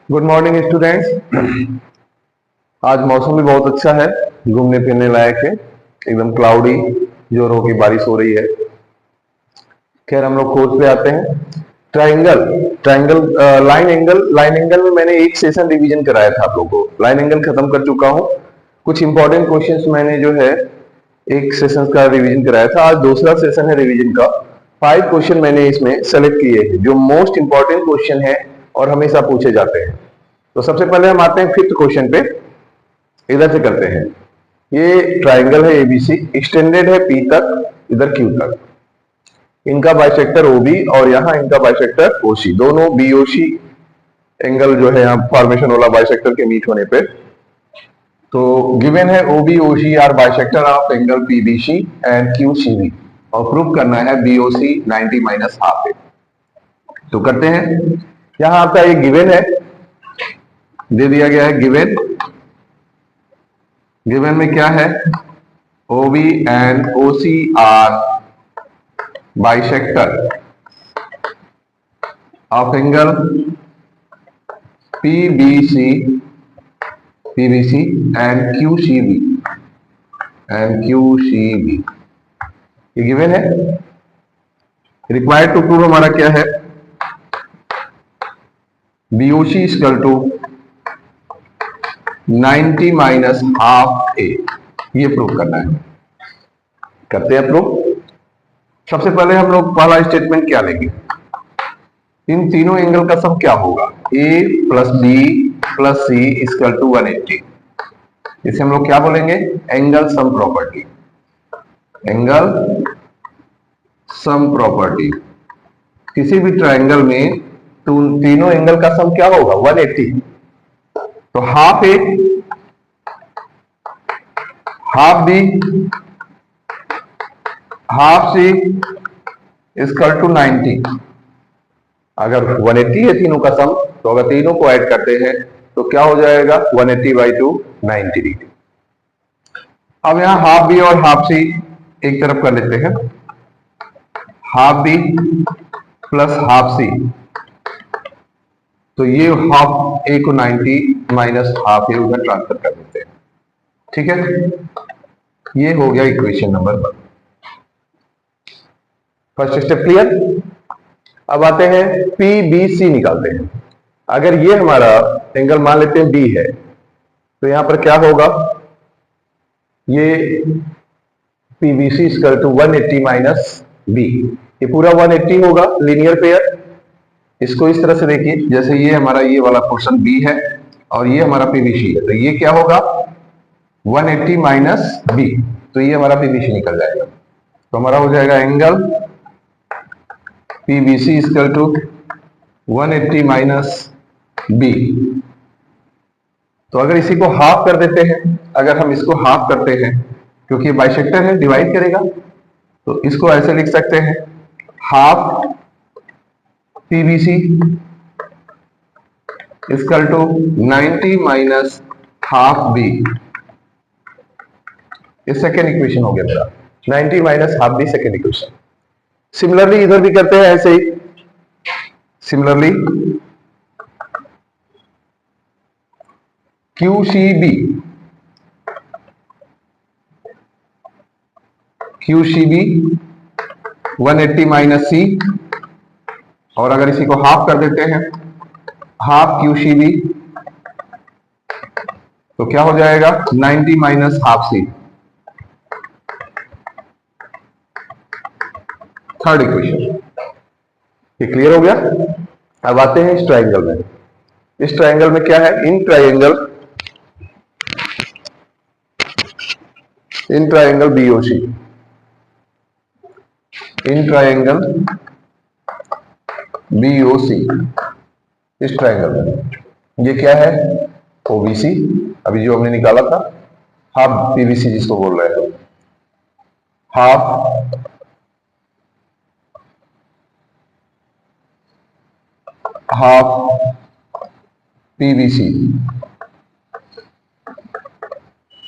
Good morning students. आज मौसम भी बहुत अच्छा है, घूमने फिरने लायक है, एकदम क्लाउडी, जोरों की बारिश हो रही है। खैर हम लोग कोर्स पे आते हैं। ट्राइंगल ट्राइंगल लाइन एंगल में मैंने एक सेशन रिवीजन कराया था आप लोगों को। लाइन एंगल खत्म कर चुका हूँ। कुछ इंपॉर्टेंट क्वेश्चंस मैंने जो है एक सेशन का रिवीजन कराया था, आज दूसरा सेशन है रिवीजन का। 5 क्वेश्चन मैंने इसमें सेलेक्ट किए हैं जो मोस्ट इंपॉर्टेंट क्वेश्चन है और हमेशा पूछे जाते हैं। तो सबसे पहले हम आते हैं 5th क्वेश्चन पे। इधर से करते हैं। ये ट्राइंगल है एबीसी, एक्सटेंडेड है पी तक, इधर क्यू तक। इनका बाइसेक्टर ओबी और यहाँ इनका बाइसेक्टर ओसी, दोनों बीओसी एंगल जो है यहाँ फॉर्मेशन वाला बाइसेक्टर के मीट होने पे। तो गिवन है OB OC are bisector of angle PBC and QCB और प्रूव करना है बीओसी 90 माइनस हाफ है। तो करते हैं। यहाँ आपका ये गिवन है, दे दिया गया है गिवन। गिवन में क्या है? OB and OC are bisector of angle PBC and QCB ये गिवन है। रिक्वायर्ड टू प्रूव हमारा क्या है? BOC equal to 90 minus half A, ये प्रूव करना है। करते हैं प्रूव। सबसे पहले हम लोग पहला स्टेटमेंट क्या लेंगे? इन तीनों एंगल का सम क्या होगा? A plus B plus C equal to 180। इसे हम लोग क्या बोलेंगे? Angle sum property. Angle sum property. किसी भी ट्राइंगल में तीनों एंगल का सम क्या होगा? 180। तो half A, half B, half C equal to 90। अगर 180 है तीनों का सम, तो अगर तीनों को ऐड करते हैं तो क्या हो जाएगा? 180/2 90 डिग्री। अब यहां हाफ बी और हाफ सी एक तरफ कर लेते हैं। Half B plus half C, तो ये हाफ ए को 90 माइनस हाफ ए उधर ट्रांसफर कर देते हैं। ठीक है, ये हो गया equation number 1। First step clear. अब आते हैं PBC निकालते हैं। अगर ये हमारा एंगल मान लेते हैं B है, तो यहां पर क्या होगा? ये PBC equal to 180 minus B, ये पूरा 180 होगा लीनियर पेयर। इसको इस तरह से देखिए, जैसे ये हमारा ये वाला पोर्शन B है और ये हमारा PBC है, तो ये क्या होगा? 180 माइनस बी, तो ये हमारा PBC निकल जाएगा। तो हमारा हो जाएगा angle PBC equal to 180 minus B. तो अगर इसी को हाफ कर देते हैं, अगर हम इसको हाफ करते हैं, क्योंकि बाइसेक्टर है डिवाइड करेगा, तो इसको ऐसे लिख सकते हैं half PBC equal to 90 minus half B. ये सेकेंड इक्वेशन हो गया मेरा, 90 minus half B second equation. Similarly इधर भी करते हैं ऐसे ही। सिमिलरली QCB 180 माइनस सी, और अगर इसी को हाफ कर देते हैं, हाफ QCB, तो क्या हो जाएगा? 90 minus half C. Third equation. ये क्लियर हो गया। अब आते हैं इस ट्राइंगल में। इस ट्राइंगल में क्या है? In triangle BOC, in triangle BOC, इस ट्राइंगल में ये क्या है? OBC, अभी जो हमने निकाला था, हाफ PBC जिसको बोल रहे हैं, हाफ PBC,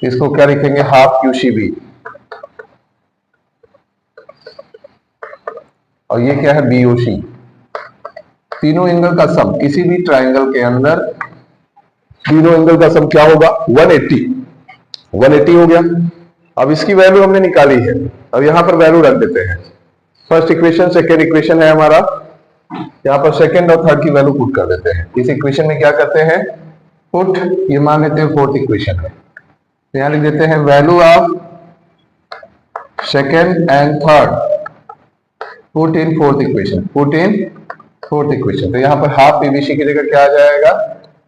इसको क्या लिखेंगे? हाफ QCB, और ये क्या है? BOC। तीनों एंगल का सम, किसी भी ट्राइंगल के अंदर तीनों एंगल का सम क्या होगा 180। 180 हो गया। अब इसकी वैल्यू हमने निकाली है, अब यहां पर वैल्यू रख देते हैं। फर्स्ट इक्वेशन, सेकेंड इक्वेशन है हमारा, यहाँ पर सेकेंड और थर्ड की वैल्यू पुट कर देते हैं। इस इक्वेशन में क्या करते हैं, पुट, ये मान लेते हैं फोर्थ इक्वेशन है, तो यहां लिख देते हैं value of second and third put in fourth equation, put in fourth equation. तो यहां पर हाफ पीवीसी की जगह क्या आ जाएगा,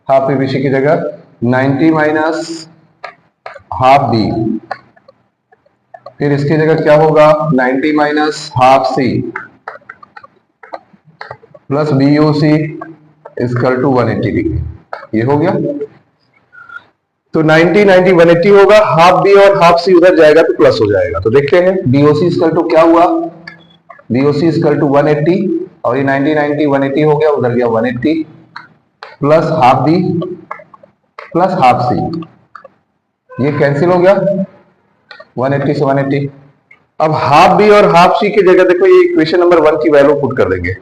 हाफ पीवीसी की जगह 90 माइनस हाफ बी, फिर इसकी जगह क्या होगा 90 minus half C plus B O C equal to 180 degree. ये हो गया। तो 90 90 180 होगा, हाफ बी और हाफ सी उधर जाएगा तो प्लस हो जाएगा। तो देखते हैं बीओसी इक्वल टू क्या हुआ, बीओसी इक्वल टू 180 और ये 90 90 180 हो गया, उधर गया 180 plus half B plus half C, ये कैंसिल हो गया 180 से 180। अब हाफ बी और हाफ सी की जगह देखो ये इक्वेशन नंबर 1 की वैल्यू पुट कर देंगे।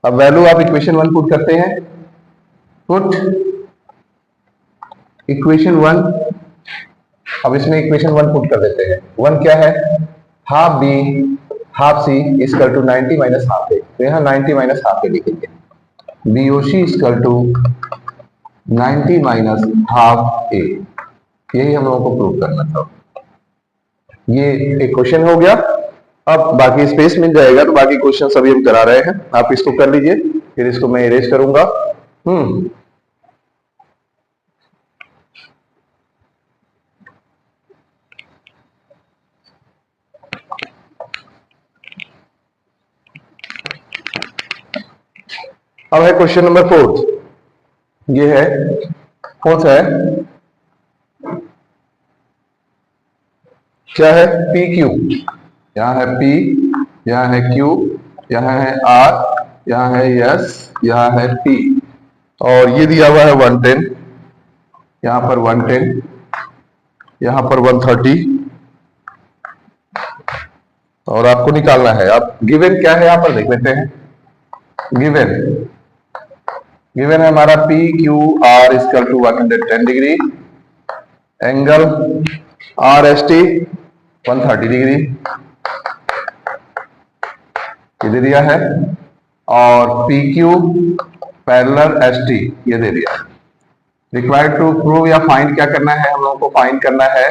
अब वैल्यू आप इक्वेशन 1 पुट करते हैं, पुट इक्वेशन 1। अब इसमें इक्वेशन 1 पुट कर देते हैं। 1 क्या है, half B half C equal to 90 minus half A, तो यहां 90 माइनस हाफ ए लिखेंगे। BOC equal to 90 minus half A, यही हम लोगों को प्रूव करना था। ये एक क्वेश्चन हो गया। अब बाकी स्पेस मिल जाएगा तो बाकी क्वेश्चन सभी हम करा रहे हैं, आप इसको कर लीजिए, फिर इसको मैं इरेज करूंगा। अब है क्वेश्चन नंबर 4, ये है फोर्थ है, क्या है पी क्यू, यहाँ है P, यहाँ है Q, यहाँ है R, यहाँ है S, यहाँ है T, और ये दिया हुआ है 110, यहाँ पर 110, यहाँ पर 130, और आपको निकालना है। आप गिवन क्या है यहाँ पर देख लेते हैं। गिवन है हमारा P Q R equal to 110 degree, angle RST 130 degree ये दे दिया है, और PQ पैरेलल ST ये दे दिया है। रिक्वायर्ड टू प्रूव या फाइंड क्या करना है, हम लोगों को फाइंड करना है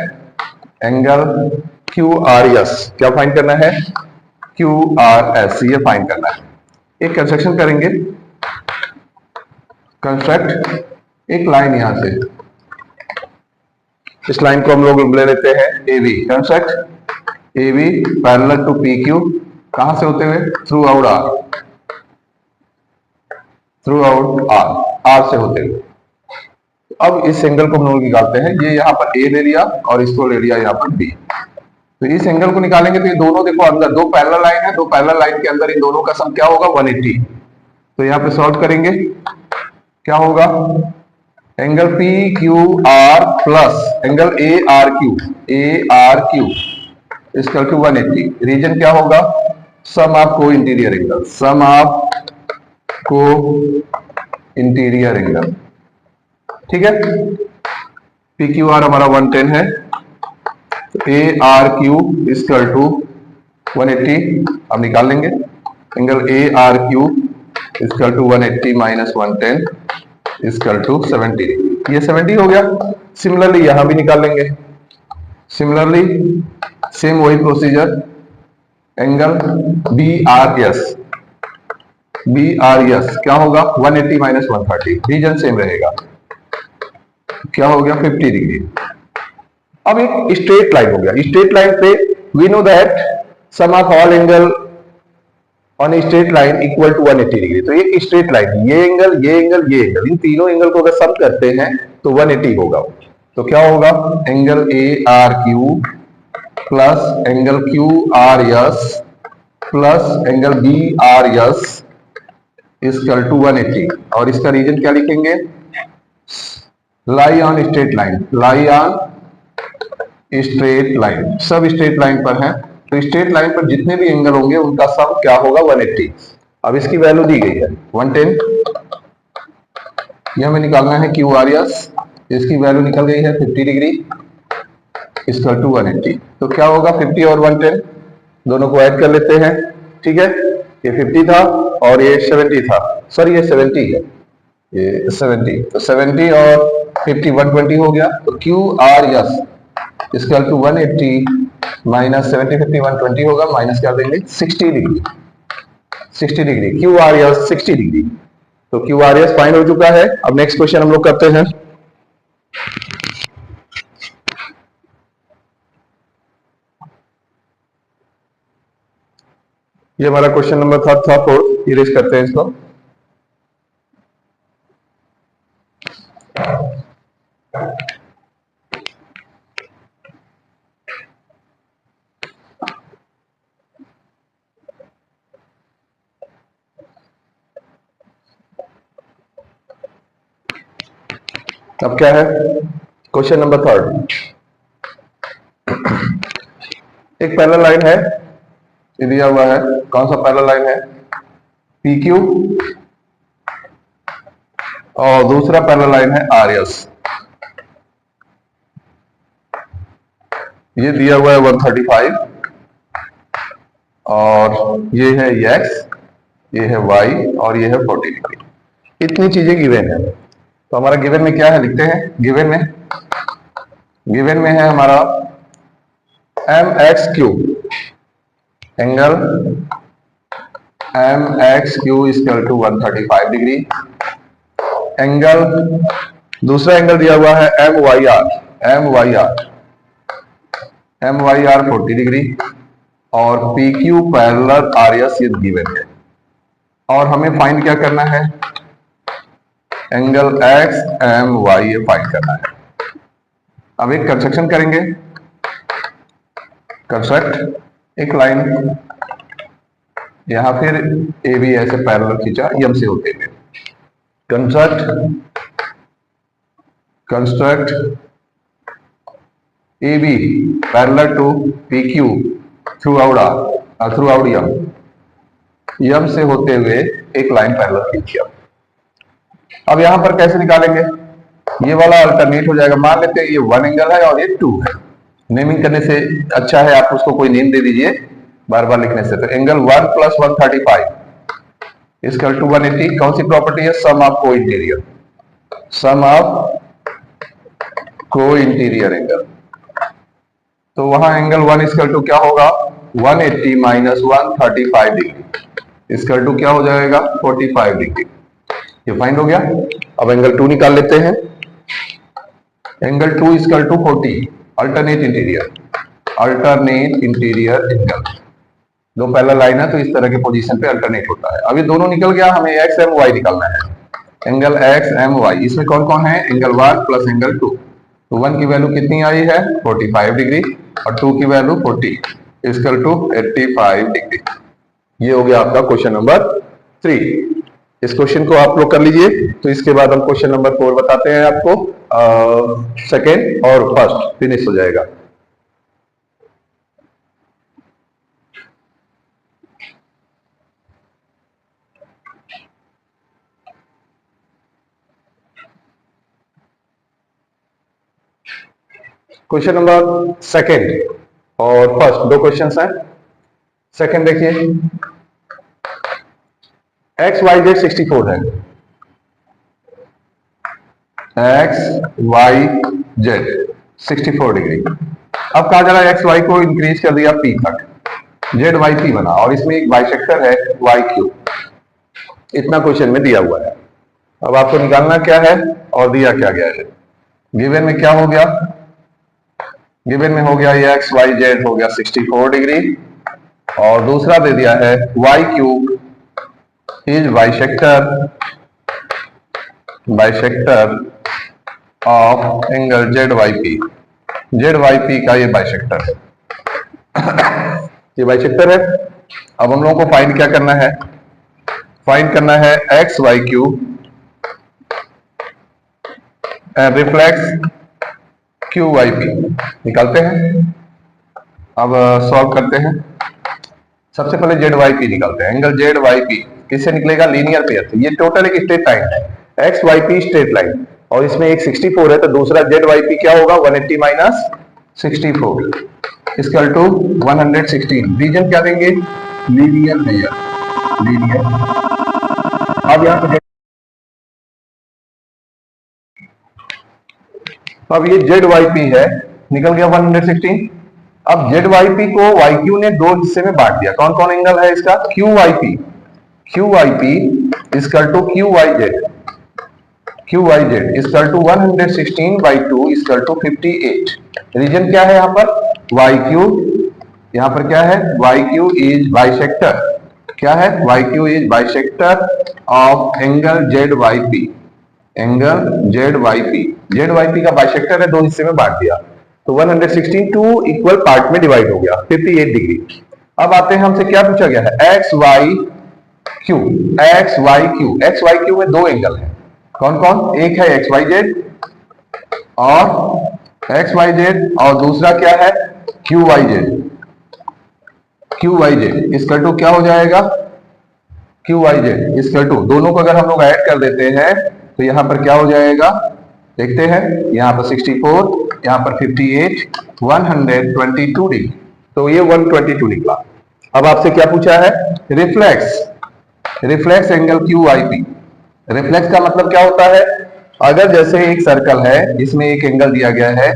एंगल QRS, क्या फाइंड करना है QRS, ये फाइंड करना है। एक कंस्ट्रक्शन करेंगे, कंस्ट्रक्ट एक लाइन यहां से, इस लाइन को हम लोग ले लेते हैं AB, construct AB parallel to PQ, कहां से होते हुए थ्रू आउट R से होते हुए। अब इस एंगल को हम लोग निकालते हैं, ये यहाँ पर A ले लिया और इसको ले लिया यहाँ पर B, तो इस एंगल को निकालेंगे तो ये दोनों देखो अंदर दो पैरेलल लाइन है, दो पैरेलल लाइन के अंदर इन दोनों का सम क्या होगा 180। तो यहाँ पे सॉल्व करेंगे, क्या होगा angle PQR plus angle ARQ equal to 180। Reason क्या होगा, sum of co-interior angle, sum of co-interior angle, ठीक है। PQR हमारा 110 है, ARQ इक्वल टू 180, अब निकाल लेंगे angle ARQ equal to 180 minus 110 equal to 70, ये 70 हो गया। सिमिलरली यहां भी निकाल लेंगे, सिमिलरली सेम वही प्रोसीजर, एंगल BRS क्या होगा 180 माइनस 130, रीजन सेम रहेगा, क्या हो गया 50 डिग्री। अब एक स्ट्रेट लाइन हो गया, स्ट्रेट लाइन पे we know that sum of all angle on straight line equal to 180 degree. तो एक स्ट्रेट लाइन, ये एंगल ये एंगल ये एंगल, इन तीनों एंगल को अगर सम करते हैं तो 180 होगा। तो क्या होगा angle ARQ plus angle QRS plus angle BRS equal to 180, और इसका रीजन क्या लिखेंगे, lie on straight line, lie on straight line, सब स्ट्रेट लाइन पर है, तो स्ट्रेट लाइन पर जितने भी एंगल होंगे उनका सम क्या होगा 180। अब इसकी वैल्यू दी गई है 110, ये हमें निकालना है QRS, इसकी वैल्यू निकल गई है 50 डिग्री इक्वल टू 180। तो क्या होगा, 50 और 110 दोनों को ऐड कर लेते हैं। ठीक है, ये 50 था और ये 70 था, सॉरी ये 70 है, ये 70, तो 70 और 50 120 हो गया। तो Q R S equal to 180 minus 70 50 120 होगा, माइनस कर देंगे 60 degree, 60 degree Q R S 60 degree. तो क्यू आर एस फाइंड हो चुका है। अब नेक्स्ट क्वेश्चन हम लोग करते हैं। ये हमारा क्वेश्चन नंबर था 4, इरेज करते हैं इसको। अब क्या है, क्वेश्चन नंबर 3, एक पैरेलल लाइन है, ये दिया हुआ है। कौन सा पैरेलल लाइन है, पी क्यू, और दूसरा पैरेलल लाइन है आर एस। ये दिया हुआ है 135 और ये है x, ये है y और ये है 40 डिग्री। इतनी चीजें गिवन है। तो हमारा गिवन में क्या है, लिखते हैं। गिवन में है हमारा M X Q, angle M X Q equal to 135 degree. Angle, दूसरा एंगल दिया हुआ है M Y R, M Y R 40 degree, और P Q parallel R S ये गिवन है। और हमें फाइंड क्या करना है, एंगल एक्स एम वाई ये फाइंड करना है। अब एक कंस्ट्रक्शन करेंगे, कंस्ट्रक्ट एक लाइन, यहां फिर ए बी ऐसे पैरेलल खींचा यम से होते हुए। Construct A B parallel to P Q through out M से होते हुए एक लाइन पैरेलल खींचिए। अब यहां पर कैसे निकालेंगे, ये वाला अल्टरनेट हो जाएगा। मान लेते हैं ये 1 एंगल है और ये 2 है। नेमिंग करने से अच्छा है आप उसको कोई नेम दे दीजिए बार बार लिखने से। तो एंगल 1 प्लस 135 इक्वल टू 180। कौन सी प्रॉपर्टी है, सम ऑफ को interior, some of co-interior angle. तो वहां एंगल 1 इक्वल टू क्या होगा, 180 माइनस 135 डिग्री इक्वल टू क्या हो जाएगा, 45 डिग्री। ये फाइंड हो गया। अब एंगल 2 निकाल लेते हैं। Angle 2 equal to 40, alternate interior angle. दो पैरेलल लाइन है तो इस तरह के पोजीशन पे अल्टरनेट होता है। अब ये दोनों निकल गया, हमें एक्स एम वाई निकालना है। एंगल एक्स एम वाई, इसमें कौन कौन है, एंगल 1 प्लस एंगल 2। तो 1 की वैल्यू कितनी आई है, 45 डिग्री, और 2 की वैल्यू 40 इक्वल टू 85 डिग्री। ये हो गया आपका क्वेश्चन नंबर 3। इस क्वेश्चन को आप लोग कर लीजिए। तो इसके बाद हम क्वेश्चन नंबर 4 बताते हैं आपको, सेकेंड और फर्स्ट फिनिश हो जाएगा। क्वेश्चन नंबर सेकेंड और फर्स्ट दो क्वेश्चन हैं। सेकेंड देखिए, एक्स वाई जेड 64 है, एक्स वाई जेड 64 डिग्री। अब कहा जा रहा है एक्स वाई को इंक्रीज कर दिया पी तक, जेड वाई पी बना, और इसमें एक बाइसेक्टर है वाई क्यू। इतना क्वेश्चन में दिया हुआ है। अब आपको निकालना क्या है और दिया क्या गया है। गिवन में क्या हो गया, गिवन में हो गया ये एक्स वाई जेड हो गया 64 डिग्री, और दूसरा दे दिया है Y Q is bisector of angle Z Y P. Z Y P का ये बाइसेक्टर है, ये बाइसेक्टर है। अब हम लोगों को फाइंड क्या करना है, फाइंड करना है X Y Q reflex Q Y P. निकालते हैं, अब सॉल्व करते हैं। सबसे पहले जेड वाई पी निकालते हैं। एंगल जेड वाई पी किससे निकलेगा, लीनियर पेयर से। ये टोटल एक स्ट्रेट लाइन है, X Y P straight line, और इसमें एक 64 है, तो दूसरा ZYP क्या होगा, 180 माइनस 64 इक्वल टू 116। रीजन क्या देंगे, लीनियर है यार, लीनियर। अब यहाँ पे अब ये ZYP है, निकल गया 116। अब ZYP को YQ ने दो हिस्से में बांट दिया। कौन कौन एंगल है इसका, QYP, QYP equal to QYZ, QYZ equal to 116/2 equal to 58। Reason क्या है यहाँ पर, YQ, यहाँ पर क्या है, YQ इज बाइसेक्टर, क्या है, YQ is bisector of angle ZYP, angle ZYP, ZYP का बाइसेक्टर है, दो हिस्से में बांट दिया, तो 116 टू इक्वल पार्ट में डिवाइड हो गया, 58 डिग्री। अब आते हैं, हमसे क्या पूछा गया है, XYQ, XYQ, XYQ में दो एंगल है, कौन कौन, एक है XYZ और दूसरा क्या है QYZ, QYZ इक्वल टू क्या हो जाएगा, QYZ इक्वल टू, दोनों को अगर हम लोग ऐड कर देते हैं तो यहां पर क्या हो जाएगा, देखते हैं, यहां पर 64, यहां पर 58, 122 डिग्री, तो ये 122 निकला। अब आपसे क्या पूछा है, reflex, reflex angle QYP। Reflex का मतलब क्या होता है, अगर जैसे एक सर्कल है, इसमें एक एंगल दिया गया है,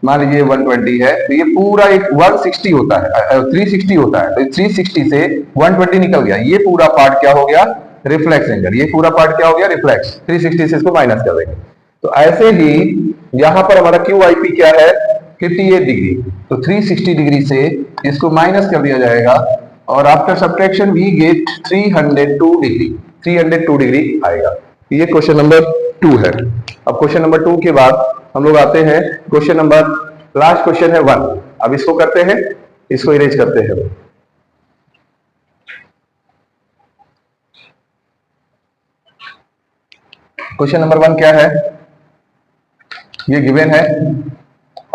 मान लीजिए 120 है, तो ये पूरा एक 160 होता है, 360 होता है, तो 360 से 120 निकल गया, ये पूरा पार्ट क्या हो गया, रिफ्लेक्स एंगल, ये पूरा पार्ट क्या हो गया, रिफ्लेक्स, 360 से इसको माइनस कर देंगे। तो ऐसे ही यहां पर हमारा QYP क्या है, 58 डिग्री, तो 360 डिग्री से इसको माइनस कर दिया जाएगा, और after subtraction we get 302 degree, 302 degree आएगा। ये क्वेश्चन नंबर 2 है। अब क्वेश्चन नंबर 2 के बाद हम लोग आते हैं क्वेश्चन नंबर, लास्ट क्वेश्चन है 1। अब इसको करते हैं, इसको इरेज करते हैं। क्वेश्चन नंबर 1 क्या है, ये गिवन है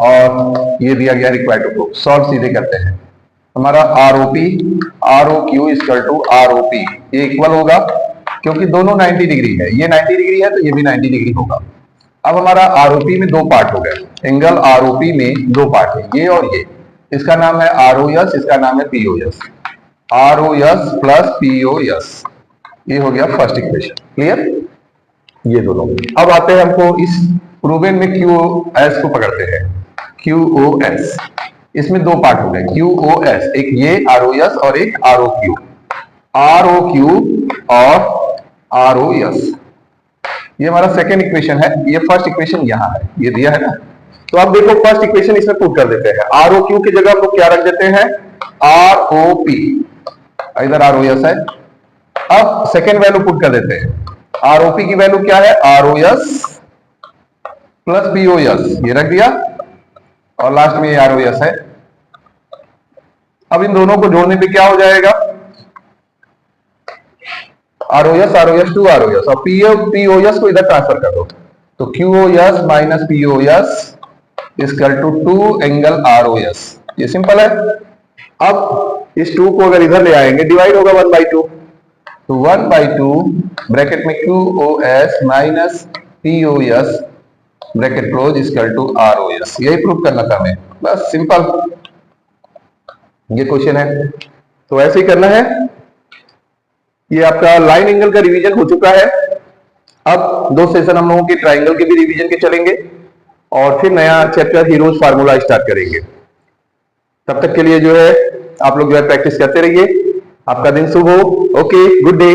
और ये दिया गया रिक्वायर्ड टू प्रूव। सॉल्व सीधे करते हैं। हमारा ROQ इक्वल टू ROP, ये इक्वल होगा क्योंकि दोनों 90 डिग्री है, ये 90 डिग्री है तो ये भी 90 डिग्री होगा। अब हमारा ROP में दो पार्ट हो गए, एंगल ROP में दो पार्ट है, ये और ये, इसका नाम है ROS, इसका नाम है POS, ROS प्लस POS, ये हो गया फर्स्ट इक्वेशन। क्लियर, ये दोनों। अब आते हैं हमको इस प्रूवन में QoS को पकड़ते हैं, QoS, इसमें दो पार्ट हो गए, QoS, एक ये ROS और एक ROQ, ROQ और ROS, ये हमारा सेकेंड इक्वेशन है, ये फर्स्ट इक्वेशन यहां है, ये दिया है ना। तो अब देखो फर्स्ट इक्वेशन इसमें पुट कर देते हैं, ROQ की जगह हम लोग क्या रख देते हैं, ROP, इधर ROS है। अब सेकेंड वैल्यू पुट कर देते हैं, ROP की वैल्यू क्या है, ROS प्लस POS, ये रख दिया, और लास्ट में ये ROS है। अब इन दोनों को जोड़ने पे क्या हो जाएगा, ROS टू ROS, और POS को इधर ट्रांसफर कर दो, तो QoS minus POS equal to 2 angle ROS, ये सिंपल है। अब इस 2 को अगर इधर ले आएंगे, डिवाइड होगा 1/2, तो 1/2 ब्रैकेट में QoS minus POS bracket close equal to ROS, यही प्रूव करना था हमें, बस सिंपल, ये क्वेश्चन है। तो ऐसे ही करना है। ये आपका लाइन एंगल का रिवीजन हो चुका है। अब 2 सेशन हम लोगों के ट्राइंगल के भी रिवीजन के चलेंगे, और फिर नया चैप्टर हीरोज फार्मूला स्टार्ट करेंगे। तब तक के लिए जो है आप लोग जो है प्रैक्टिस करते रहिए। आपका दिन शुभ हो। Okay, good day.